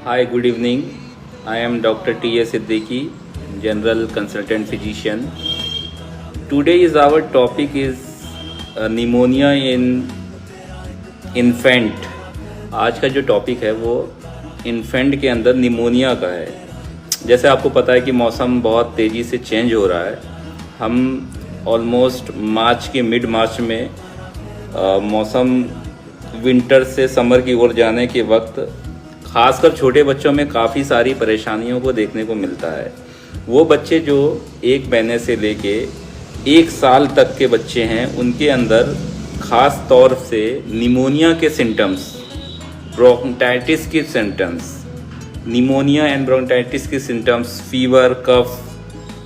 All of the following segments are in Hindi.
Hi, good evening. I am Dr. T.S. Siddiqui, General Consultant Physician. Today is our topic is pneumonia in infant. आज का जो टॉपिक है वो इन्फेंट के अंदर निमोनिया का है। जैसे आपको पता है कि मौसम बहुत तेज़ी से चेंज हो रहा है। हम ऑलमोस्ट मार्च के मिड मार्च में मौसम विंटर से समर की ओर जाने के वक्त खासकर छोटे बच्चों में काफ़ी सारी परेशानियों को देखने को मिलता है। वो बच्चे जो 1 महीने से लेके 1 साल तक के बच्चे हैं, उनके अंदर ख़ास तौर से निमोनिया के सिम्टम्स, ब्रोंकाइटिस के सिम्टम्स, निमोनिया एंड ब्रोंकाइटिस के symptoms, fever, cough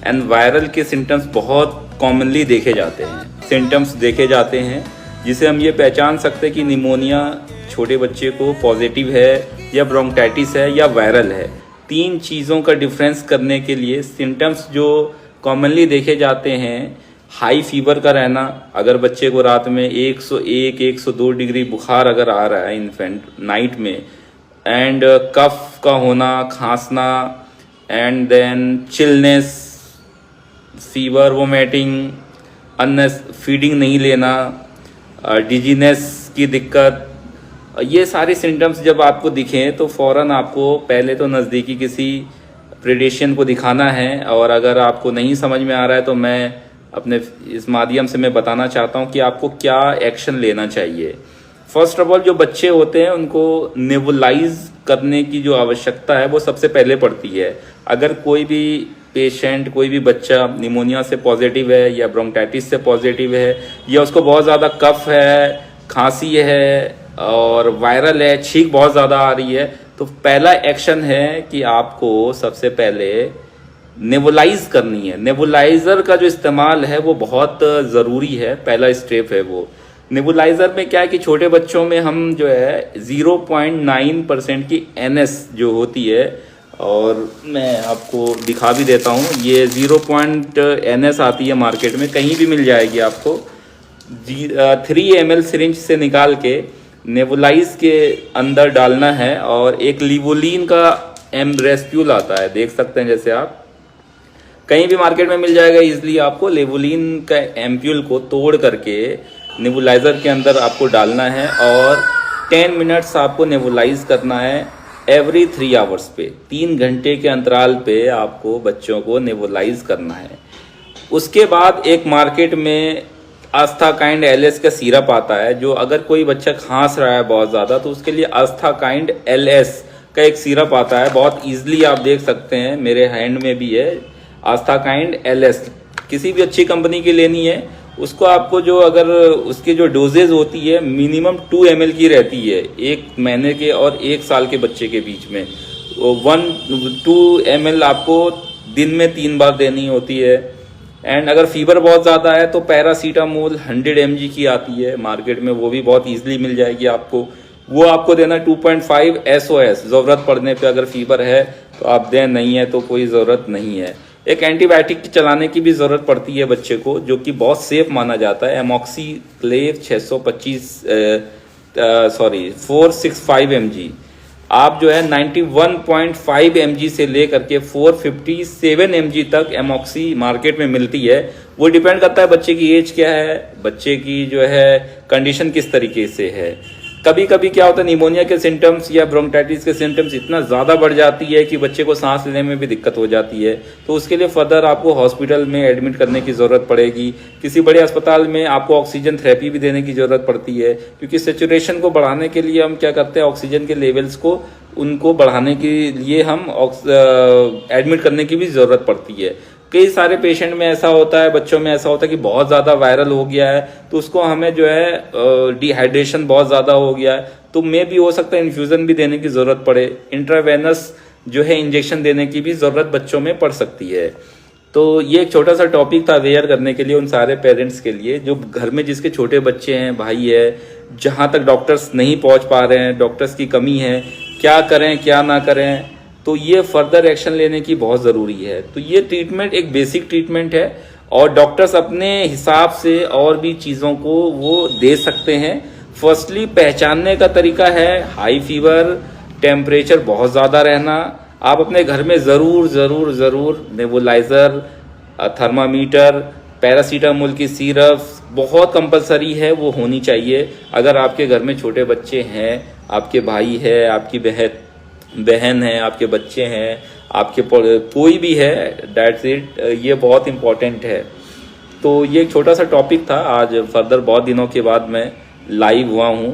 and viral के सिम्टम्स बहुत कॉमनली देखे जाते हैं। सिम्टम्स देखे जाते हैं जिसे हम ये पहचान सकते हैं कि निमोनिया छोटे बच्चे को पॉजिटिव है या ब्रोंकाइटिस है या वायरल है। 3 चीज़ों का डिफरेंस करने के लिए सिम्टम्स जो कॉमनली देखे जाते हैं, हाई फीवर का रहना, अगर बच्चे को रात में 101-102 डिग्री बुखार अगर आ रहा है इन्फेंट नाइट में, एंड कफ का होना, खांसना, and then chilliness, fever, vomiting, feeding नहीं लेना, डिजीनेस की दिक्कत, ये सारे सिम्टम्स जब आपको दिखें तो फ़ौरन आपको पहले तो नज़दीकी किसी पीडियाट्रिशियन को दिखाना है। और अगर आपको नहीं समझ में आ रहा है तो मैं अपने इस माध्यम से मैं बताना चाहता हूँ कि आपको क्या एक्शन लेना चाहिए। फर्स्ट ऑफ ऑल, जो बच्चे होते हैं उनको नेबुलाइज करने की जो आवश्यकता है वो सबसे पहले पड़ती है। अगर कोई भी पेशेंट, कोई भी बच्चा निमोनिया से पॉजिटिव है या ब्रोंकाइटिस से पॉजिटिव है या उसको बहुत ज़्यादा कफ है, खांसी है और वायरल है, छींक बहुत ज़्यादा आ रही है, तो पहला एक्शन है कि आपको सबसे पहले नेबुलाइज करनी है। नेबुलाइज़र का जो इस्तेमाल है वो बहुत ज़रूरी है, पहला स्टेप है वो। नेबुलाइज़र में क्या है कि छोटे बच्चों में हम जो है 0.9% की NS जो होती है, और मैं आपको दिखा भी देता हूँ, ये 0.NS आती है मार्केट में, कहीं भी मिल जाएगी आपको। 3 ml सिरिंज से निकाल के नेबुलाइज के अंदर डालना है, और एक लिवोलिन का एम्ब्रेस्प्यूल आता है, देख सकते हैं, जैसे आप कहीं भी मार्केट में मिल जाएगा इजीली। आपको लेवोलिन का एम्प्यूल को तोड़ करके नेबुलाइजर के अंदर आपको डालना है और 10 मिनट्स आपको नेबुलाइज करना है एवरी 3 आवर्स पे। 3 घंटे के अंतराल पे आपको बच्चों को नेबुलाइज करना है। उसके बाद एक मार्केट में आस्थाकाइंड LS का सिरप आता है, जो अगर कोई बच्चा खांस रहा है बहुत ज़्यादा तो उसके लिए आस्थाकाइंड LS का एक सिरप आता है, बहुत ईजिली आप देख सकते हैं, मेरे हैंड में भी है आस्थाकाइंड LS। किसी भी अच्छी कंपनी की लेनी है, उसको आपको जो अगर उसकी जो डोजेज होती है मिनिमम 2 ml की रहती है 1 महीने के और 1 साल के बच्चे के बीच में। 2 ml आपको दिन में 3 बार देनी होती है। एंड अगर फीवर बहुत ज़्यादा है तो पैरासीटामोल 100 mg की आती है मार्केट में, वो भी बहुत ईजिली मिल जाएगी आपको, वो आपको देना 2.5 SOS। ज़रूरत पड़ने पे अगर फीवर है तो आप दें, नहीं है तो कोई ज़रूरत नहीं है। एक एंटीबायोटिक चलाने की भी ज़रूरत पड़ती है बच्चे को, जो कि बहुत सेफ माना जाता है, एमॉक्सीक्लेव 465 mg। आप जो है 91.5 mg से लेकर के 457 mg तक एमॉक्सी मार्केट में मिलती है। वो डिपेंड करता है बच्चे की एज क्या है, बच्चे की जो है कंडीशन किस तरीके से है। कभी कभी क्या होता है, निमोनिया के सिम्टम्स या ब्रोंकाइटिस के सिम्टम्स इतना ज़्यादा बढ़ जाती है कि बच्चे को सांस लेने में भी दिक्कत हो जाती है, तो उसके लिए फर्दर आपको हॉस्पिटल में एडमिट करने की ज़रूरत पड़ेगी। किसी बड़े अस्पताल में आपको ऑक्सीजन थेरेपी भी देने की ज़रूरत पड़ती है, क्योंकि सेचुरेशन को बढ़ाने के लिए हम क्या करते हैं, ऑक्सीजन के लेवल्स को उनको बढ़ाने के लिए हम एडमिट करने की भी ज़रूरत पड़ती है। कई सारे पेशेंट में ऐसा होता है, बच्चों में ऐसा होता है कि बहुत ज़्यादा वायरल हो गया है, तो उसको हमें जो है डिहाइड्रेशन बहुत ज़्यादा हो गया है, तो मे भी हो सकता है इन्फ्यूज़न भी देने की ज़रूरत पड़े, इंट्रावेनस जो है इंजेक्शन देने की भी ज़रूरत बच्चों में पड़ सकती है। तो ये एक छोटा सा टॉपिक था अवेयर करने के लिए उन सारे पेरेंट्स के लिए जो घर में जिसके छोटे बच्चे हैं, भाई है, जहाँ तक डॉक्टर्स नहीं पहुँच पा रहे हैं, डॉक्टर्स की कमी है, क्या करें क्या ना करें, तो ये फर्दर एक्शन लेने की बहुत ज़रूरी है। तो ये ट्रीटमेंट एक बेसिक ट्रीटमेंट है और डॉक्टर्स अपने हिसाब से और भी चीज़ों को वो दे सकते हैं। फर्स्टली पहचानने का तरीका है हाई फीवर, टेम्परेचर बहुत ज़्यादा रहना, आप अपने घर में ज़रूर ज़रूर ज़रूर नेबुलाइज़र, थर्मामीटर, पैरासीटामोल की सिरप बहुत कंपलसरी है, वो होनी चाहिए। अगर आपके घर में छोटे बच्चे हैं, आपके भाई है, आपकी बहन है, आपके बच्चे हैं, आपके कोई भी है, दैट्स इट, ये बहुत इम्पोर्टेंट है। तो ये एक छोटा सा टॉपिक था। आज फर्दर बहुत दिनों के बाद मैं लाइव हुआ हूँ,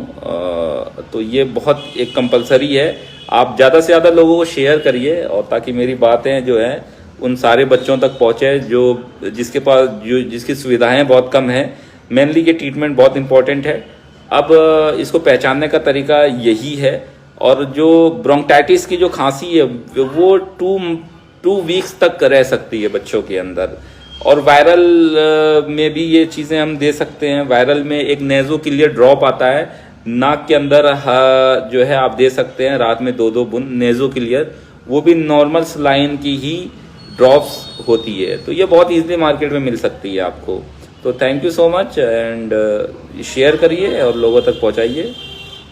तो ये बहुत एक कंपलसरी है। आप ज़्यादा से ज़्यादा लोगों को शेयर करिए, और ताकि मेरी बातें जो हैं उन सारे बच्चों तक पहुँचे जिसके पास जिसकी सुविधाएं बहुत कम हैं। मेनली ये ट्रीटमेंट बहुत इम्पोर्टेंट है। अब इसको पहचानने का तरीका यही है। और जो ब्रोंकाइटिस की जो खांसी है वो टू वीक्स तक रह सकती है बच्चों के अंदर। और वायरल में भी ये चीज़ें हम दे सकते हैं। वायरल में एक नेज़ो क्लियर ड्रॉप आता है, नाक के अंदर जो है आप दे सकते हैं रात में 2-2 बूंद नेज़ो क्लियर, वो भी नॉर्मल सलाइन की ही ड्रॉप्स होती है। तो ये बहुत इजीली मार्केट में मिल सकती है आपको। तो thank you so much, and share करिए और लोगों तक पहुंचाइए।